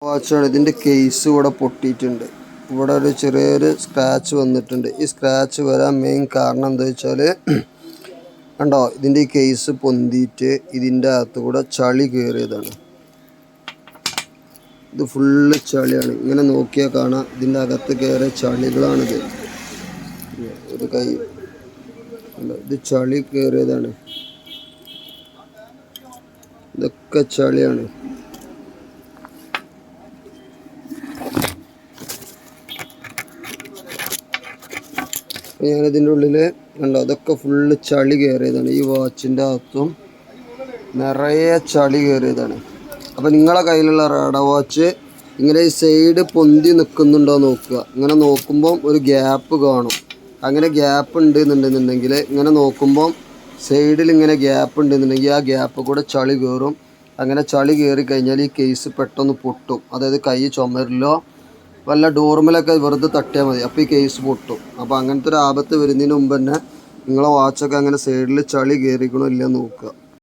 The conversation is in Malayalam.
വാച്ചാണ്. ഇതിൻ്റെ കേസ് ഇവിടെ പൊട്ടിയിട്ടുണ്ട്. ഇവിടെ ഒരു ചെറിയൊരു സ്ക്രാച്ച് വന്നിട്ടുണ്ട്. ഈ സ്ക്രാച്ച് വരാൻ മെയിൻ കാരണം എന്താ വെച്ചാൽ കണ്ടോ, ഇതിൻ്റെ ഈ കേസ് പൊന്തിയിട്ട് ഇതിൻ്റെ അകത്ത് കൂടെ ചളി കയറിയതാണ്. ഇത് ഫുള്ള് ചളിയാണ്. ഇങ്ങനെ നോക്കിയാൽ കാണാം ഇതിൻ്റെ അകത്ത് കയറിയ ചളികളാണിത്. ഒരു കൈ ഇത് ചളി കയറിയതാണ്. ഇതൊക്കെ ചളിയാണ്. ഞാനിതിൻ്റെ ഉള്ളിൽ കണ്ടോ, അതൊക്കെ ഫുള്ള് ചളി കയറിയതാണ്. ഈ വാച്ചിൻ്റെ അകത്തും നിറയെ ചളി കയറിയതാണ്. അപ്പോൾ നിങ്ങളെ കയ്യിലുള്ള റാഡ വാച്ച് ഇങ്ങനെ ഈ സൈഡ് പൊന്തി നിൽക്കുന്നുണ്ടോ നോക്കുക. ഇങ്ങനെ നോക്കുമ്പം ഒരു ഗ്യാപ്പ് കാണും. അങ്ങനെ ഗ്യാപ്പ് ഉണ്ടെന്നുണ്ടെന്നുണ്ടെങ്കിൽ ഇങ്ങനെ നോക്കുമ്പം സൈഡിൽ ഇങ്ങനെ ഗ്യാപ്പ് ഉണ്ടെന്നുണ്ടെങ്കിൽ ആ ഗ്യാപ്പ് കൂടെ ചളി കയറും. അങ്ങനെ ചളി കയറി കഴിഞ്ഞാൽ ഈ കേസ് പെട്ടെന്ന് പൊട്ടും. അതായത് കൈ ചുമരിലോ വല്ല ഡോർമലൊക്കെ വെറുതെ തട്ടിയാൽ മതി, അപ്പോൾ ഈ കേസ് പൊട്ടും. അപ്പോൾ അങ്ങനത്തെ ഒരു ആപത്ത് വരുന്നതിന് മുമ്പ് തന്നെ നിങ്ങളെ വാച്ചൊക്കെ അങ്ങനെ സൈഡിൽ ചളി കയറിക്കണോ ഇല്ലയെന്ന് നോക്കുക.